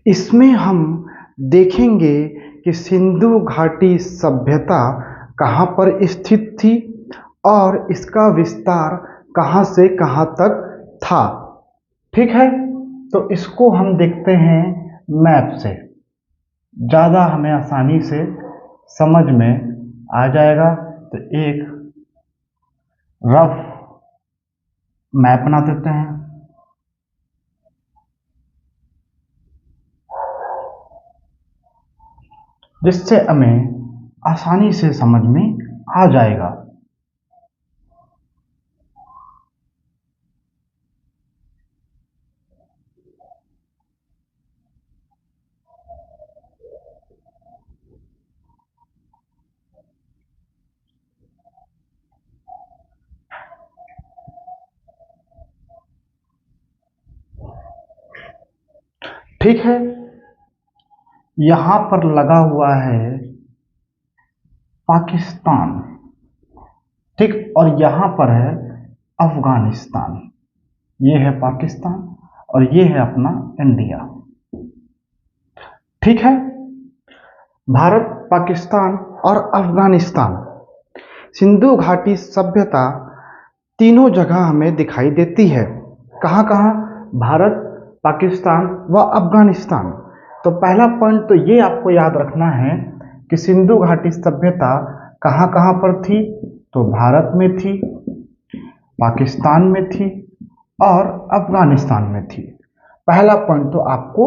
इसमें हम देखेंगे कि सिंधु घाटी सभ्यता कहाँ पर स्थित थी और इसका विस्तार कहाँ से कहाँ तक था। ठीक है, तो इसको हम देखते हैं मैप से, ज़्यादा हमें आसानी से समझ में आ जाएगा। तो एक रफ मैप बना देते हैं। जिससे हमें आसानी से समझ में आ जाएगा। ठीक है, यहां पर लगा हुआ है पाकिस्तान, ठीक, और यहां पर है अफगानिस्तान। ये है पाकिस्तान और ये है अपना इंडिया। ठीक है, भारत, पाकिस्तान और अफगानिस्तान, सिंधु घाटी सभ्यता तीनों जगह हमें दिखाई देती है। कहाँ कहाँ? भारत, पाकिस्तान व अफगानिस्तान। तो पहला पॉइंट तो ये आपको याद रखना है कि सिंधु घाटी सभ्यता कहाँ कहाँ पर थी। तो भारत में थी, पाकिस्तान में थी और अफगानिस्तान में थी। पहला पॉइंट तो आपको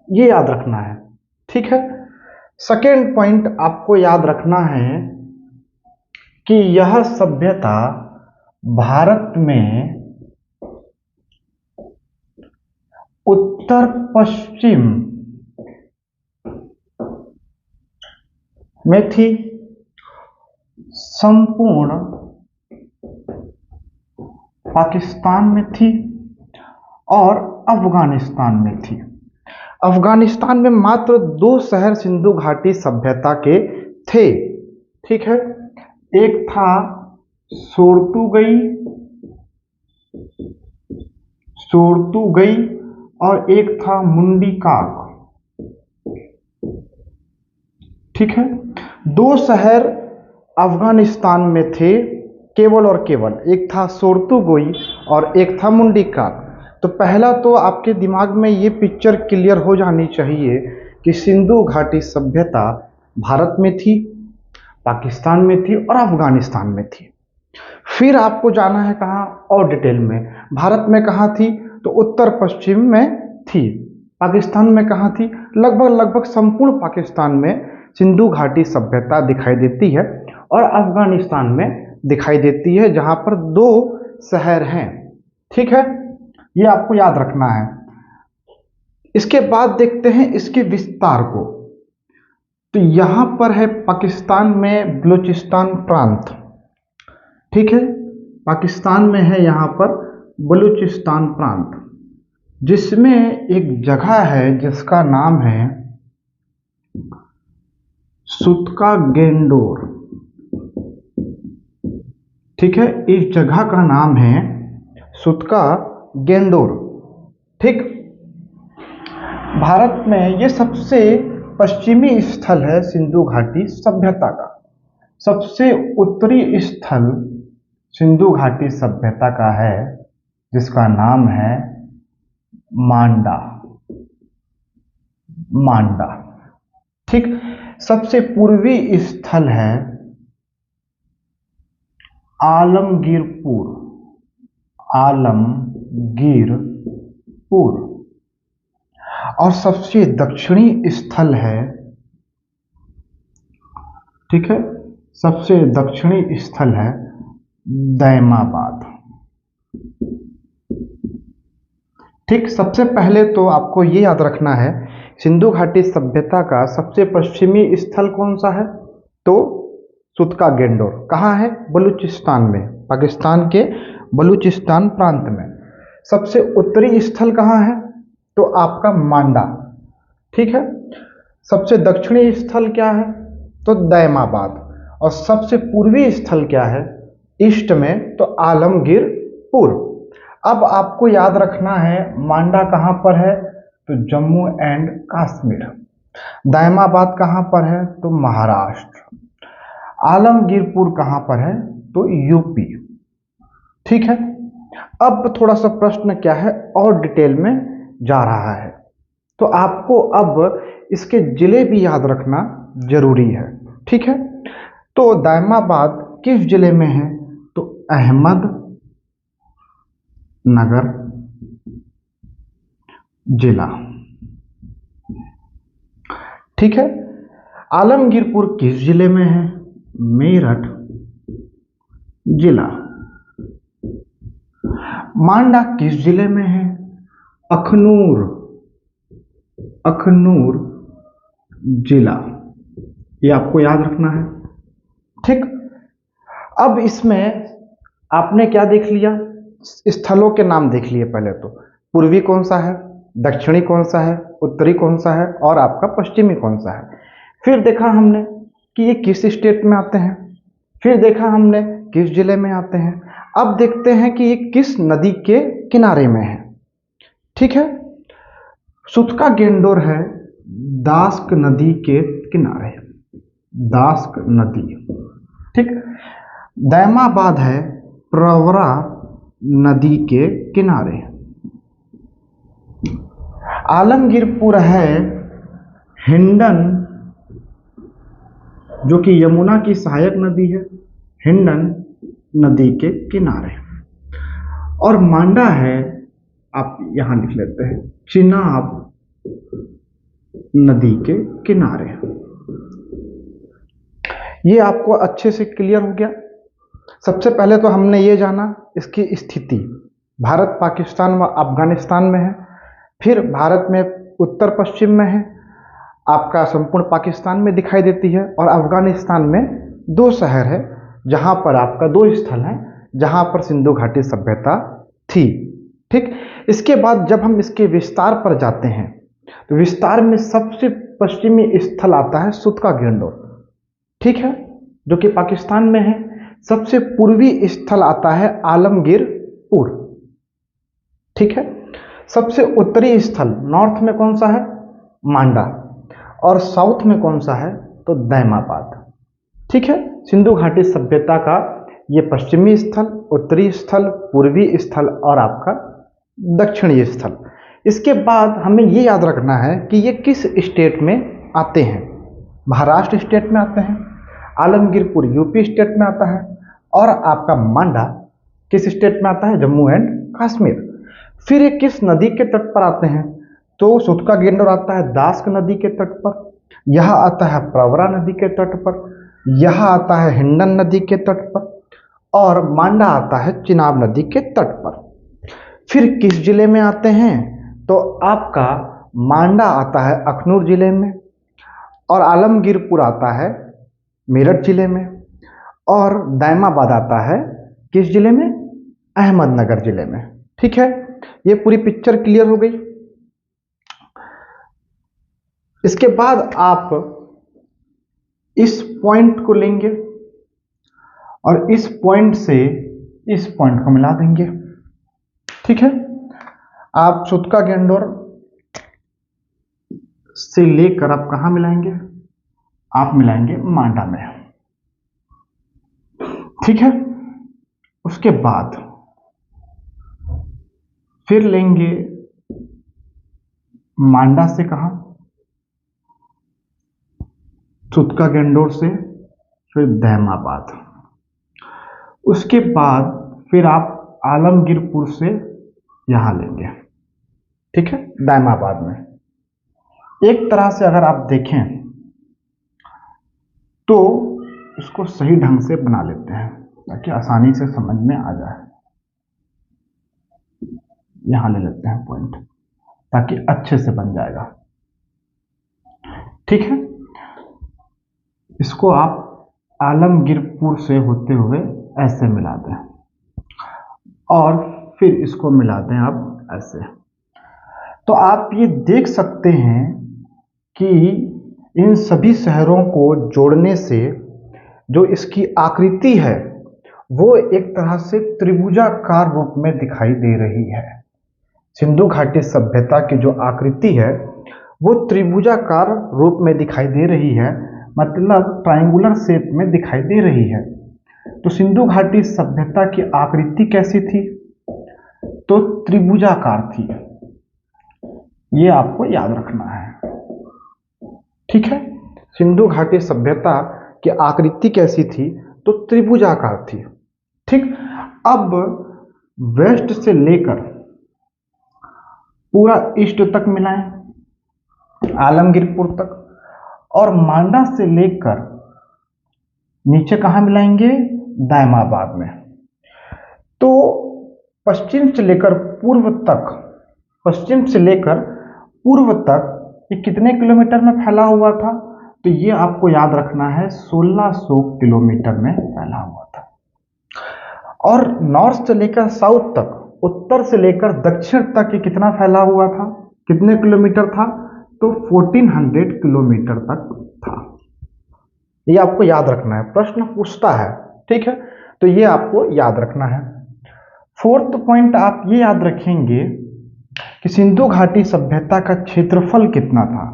ये याद रखना है। ठीक है, सेकेंड पॉइंट आपको याद रखना है कि यह सभ्यता भारत में उत्तर पश्चिम में थी, संपूर्ण पाकिस्तान में थी और अफगानिस्तान में थी। अफगानिस्तान में मात्र 2 शहर सिंधु घाटी सभ्यता के थे। ठीक है, एक था सोर्तुगई और एक था मुंडीकाक। ठीक है, 2 शहर अफगानिस्तान में थे केवल और केवल, एक था सोर्तुगई और एक था मुंडीकाक। तो पहला तो आपके दिमाग में ये पिक्चर क्लियर हो जानी चाहिए कि सिंधु घाटी सभ्यता भारत में थी, पाकिस्तान में थी और अफगानिस्तान में थी। फिर आपको जाना है कहाँ और डिटेल में। भारत में कहाँ थी? तो उत्तर पश्चिम में थी। पाकिस्तान में कहाँ थी? लगभग संपूर्ण पाकिस्तान में सिंधु घाटी सभ्यता दिखाई देती है और अफगानिस्तान में दिखाई देती है, जहाँ पर 2 शहर हैं। ठीक है, ये आपको याद रखना है। इसके बाद देखते हैं इसके विस्तार को। तो यहाँ पर है पाकिस्तान में बलूचिस्तान प्रांत। ठीक है, पाकिस्तान में है यहाँ पर बलूचिस्तान प्रांत, जिसमें एक जगह है जिसका नाम है सुतका गेंडोर। ठीक है, इस जगह का नाम है सुतका गेंडोर। ठीक, भारत में ये सबसे पश्चिमी स्थल है सिंधु घाटी सभ्यता का। सबसे उत्तरी स्थल सिंधु घाटी सभ्यता का है जिसका नाम है मांडा। ठीक, सबसे पूर्वी स्थल है आलमगीरपुर और सबसे दक्षिणी स्थल है, ठीक है, सबसे दक्षिणी स्थल है दैमाबाद। ठीक, सबसे पहले तो आपको ये याद रखना है सिंधु घाटी सभ्यता का सबसे पश्चिमी स्थल कौन सा है? तो सुतका गेंडोर। कहाँ है? बलूचिस्तान में, पाकिस्तान के बलूचिस्तान प्रांत में। सबसे उत्तरी स्थल कहाँ है? तो आपका मांडा। ठीक है, सबसे दक्षिणी स्थल क्या है? तो दैमाबाद। और सबसे पूर्वी स्थल क्या है ईस्ट में? तो आलमगीरपुर। अब आपको याद रखना है मांडा कहाँ पर है? तो जम्मू एंड कश्मीर। दायमाबाद कहाँ पर है? तो महाराष्ट्र। आलमगीरपुर कहाँ पर है? तो यूपी। ठीक है। अब थोड़ा सा प्रश्न क्या है और डिटेल में जा रहा है, तो आपको अब इसके जिले भी याद रखना जरूरी है। ठीक है। तो दायमाबाद किस जिले में है? तो अहमदनगर जिला। ठीक है। आलमगीरपुर किस जिले में है? मेरठ जिला। मांडा किस जिले में है? अखनूर जिला। ये आपको याद रखना है। ठीक। अब इसमें आपने क्या देख लिया? स्थलों के नाम देख लिए पहले तो। पूर्वी कौन सा है, दक्षिणी कौन सा है, उत्तरी कौन सा है और आपका पश्चिमी कौन सा है। फिर देखा हमने कि ये किस स्टेट में आते हैं। फिर देखा हमने किस जिले में आते हैं। अब देखते हैं कि ये किस नदी के किनारे में है। ठीक है। सुतका गेंडोर है दास्क नदी के किनारे, दास्क नदी। ठीक। दैमाबाद है प्रवरा नदी के किनारे। आलमगीरपुर है हिंडन, जो कि यमुना की सहायक नदी है, हिंडन नदी के किनारे। और मांडा है, आप यहां लिख लेते हैं, चिनाब नदी के किनारे। ये आपको अच्छे से क्लियर हो गया। सबसे पहले तो हमने ये जाना इसकी स्थिति भारत, पाकिस्तान व अफगानिस्तान में है। फिर भारत में उत्तर पश्चिम में है, आपका संपूर्ण पाकिस्तान में दिखाई देती है, और अफगानिस्तान में 2 शहर है जहां पर आपका 2 स्थल हैं जहां पर सिंधु घाटी सभ्यता थी। ठीक। इसके बाद जब हम इसके विस्तार पर जाते हैं तो विस्तार में सबसे पश्चिमी स्थल आता है सुतका गेंडोर। ठीक है, जो कि पाकिस्तान में है। सबसे पूर्वी स्थल आता है आलमगीरपुर। ठीक है। सबसे उत्तरी स्थल नॉर्थ में कौन सा है? मांडा। और साउथ में कौन सा है? तो दैमाबाद। ठीक है। सिंधु घाटी सभ्यता का ये पश्चिमी स्थल, उत्तरी स्थल, पूर्वी स्थल और आपका दक्षिणी स्थल। इसके बाद हमें ये याद रखना है कि ये किस स्टेट में आते हैं। महाराष्ट्र स्टेट में आते हैं, आलमगीरपुर यूपी स्टेट में आता है, और आपका मांडा किस स्टेट में आता है? जम्मू एंड कश्मीर। फिर ये किस नदी के तट पर आते हैं? तो सुतका गेंडोर आता है दास्क नदी के तट पर, यह आता है प्रवरा नदी के तट पर, यह आता है हिंडन नदी के तट पर, और मांडा आता है चिनाब नदी के तट पर। फिर किस जिले में आते हैं? तो आपका मांडा आता है अखनूर जिले में, और आलमगीरपुर आता है मेरठ जिले में, और दैमाबाद आता है किस जिले में? अहमदनगर जिले में। ठीक है। ये पूरी पिक्चर क्लियर हो गई। इसके बाद आप इस पॉइंट को लेंगे और इस पॉइंट से इस पॉइंट को मिला देंगे। ठीक है। आप सुतका गेंडोर से लेकर आप कहां मिलाएंगे? आप मिलाएंगे मांडा में। ठीक है। उसके बाद फिर लेंगे मांडा से कहां? सुतका गेंडोर से, फिर दैमाबाद। उसके बाद फिर आप आलमगीरपुर से यहां लेंगे। ठीक है, दैमाबाद में। एक तरह से अगर आप देखें तो इसको सही ढंग से बना लेते हैं ताकि आसानी से समझ में आ जाए। यहां ले लेते हैं पॉइंट ताकि अच्छे से बन जाएगा। ठीक है। इसको आप आलमगीरपुर से होते हुए ऐसे मिला दें और फिर इसको मिला दें आप ऐसे। तो आप ये देख सकते हैं कि इन सभी शहरों को जोड़ने से जो इसकी आकृति है वो एक तरह से त्रिभुजाकार रूप में दिखाई दे रही है। सिंधु घाटी सभ्यता की जो आकृति है वो त्रिभुजाकार रूप में दिखाई दे रही है, मतलब ट्रायंगुलर शेप में दिखाई दे रही है। तो सिंधु घाटी सभ्यता की आकृति कैसी थी? तो त्रिभुजाकार थी। ये आपको याद रखना है, ठीक है। सिंधु घाटी सभ्यता की आकृति कैसी थी? तो त्रिभुजाकार थी, ठीक। अब वेस्ट से लेकर पूरा ईस्ट तक मिलाएं, आलमगीरपुर तक, और मांडा से लेकर नीचे कहाँ मिलाएंगे? दायमाबाद में। तो पश्चिम से लेकर पूर्व तक, पश्चिम से लेकर पूर्व तक ये कितने किलोमीटर में फैला हुआ था? तो ये आपको याद रखना है 1600 किलोमीटर में फैला हुआ था। और नॉर्थ से लेकर साउथ तक, उत्तर से लेकर दक्षिण तक ये कितना फैला हुआ था? कितने किलोमीटर था? तो 1400 किलोमीटर तक था। ये आपको याद रखना है, प्रश्न पूछता है, ठीक है। तो ये आपको याद रखना है। फोर्थ पॉइंट आप ये याद रखेंगे कि सिंधु घाटी सभ्यता का क्षेत्रफल कितना था?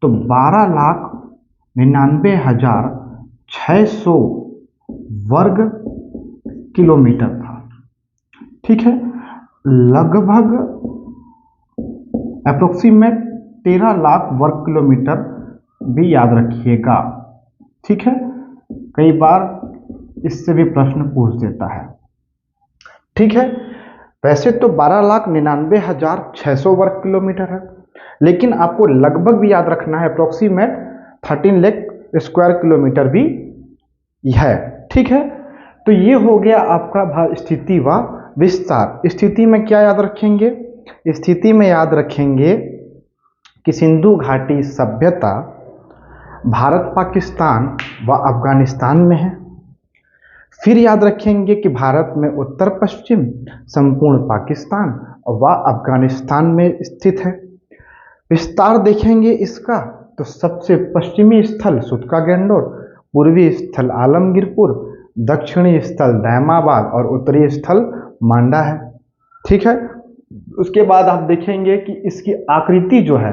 तो 12,99,600 वर्ग किलोमीटर था, ठीक है। लगभग अप्रोक्सीमेट 13 लाख वर्ग किलोमीटर भी याद रखिएगा, ठीक है। कई बार इससे भी प्रश्न पूछ देता है, ठीक है। वैसे तो 12,99,600 वर्ग किलोमीटर है, लेकिन आपको लगभग भी याद रखना है, अप्रोक्सीमेट 13 लाख स्क्वायर किलोमीटर भी है, ठीक है। तो ये हो गया आपका स्थिति व विस्तार। स्थिति में क्या याद रखेंगे? स्थिति में याद रखेंगे कि सिंधु घाटी सभ्यता भारत, पाकिस्तान व अफगानिस्तान में है। फिर याद रखेंगे कि भारत में उत्तर पश्चिम संपूर्ण पाकिस्तान व अफगानिस्तान में स्थित है। विस्तार देखेंगे इसका, तो सबसे पश्चिमी स्थल सुतका गैंडोर, पूर्वी स्थल आलमगीरपुर, दक्षिणी स्थल दायमाबाद और उत्तरी स्थल मांडा है, ठीक है। उसके बाद आप देखेंगे कि इसकी आकृति जो है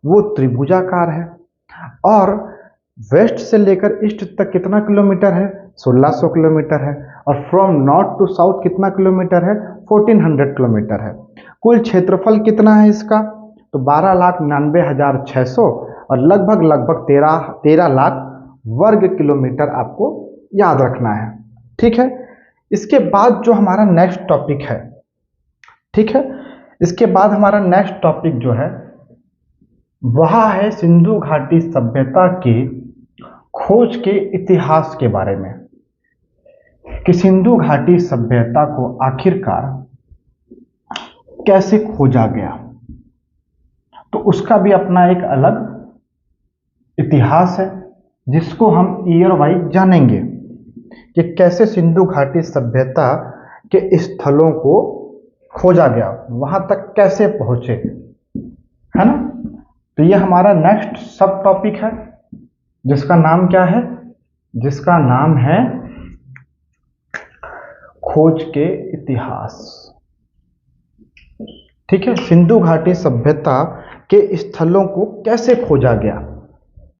वो त्रिभुजाकार है, और वेस्ट से लेकर ईस्ट तक कितना किलोमीटर है? 1600 किलोमीटर है। और फ्रॉम नॉर्थ टू साउथ कितना किलोमीटर है? 1400 किलोमीटर है। कुल क्षेत्रफल कितना है इसका? तो 12,99,600 और लगभग 13 लाख वर्ग किलोमीटर आपको याद रखना है, ठीक है। इसके बाद जो हमारा नेक्स्ट टॉपिक है, ठीक है, इसके बाद हमारा नेक्स्ट टॉपिक जो है वह है सिंधु घाटी सभ्यता की खोज के इतिहास के बारे में, कि सिंधु घाटी सभ्यता को आखिरकार कैसे खोजा गया। तो उसका भी अपना एक अलग इतिहास है, जिसको हम ईयर वाइज जानेंगे कि कैसे सिंधु घाटी सभ्यता के स्थलों को खोजा गया, वहां तक कैसे पहुंचे, है ना। तो ये हमारा नेक्स्ट सब टॉपिक है, जिसका नाम क्या है? जिसका नाम है खोज के इतिहास, ठीक है। सिंधु घाटी सभ्यता के स्थलों को कैसे खोजा गया।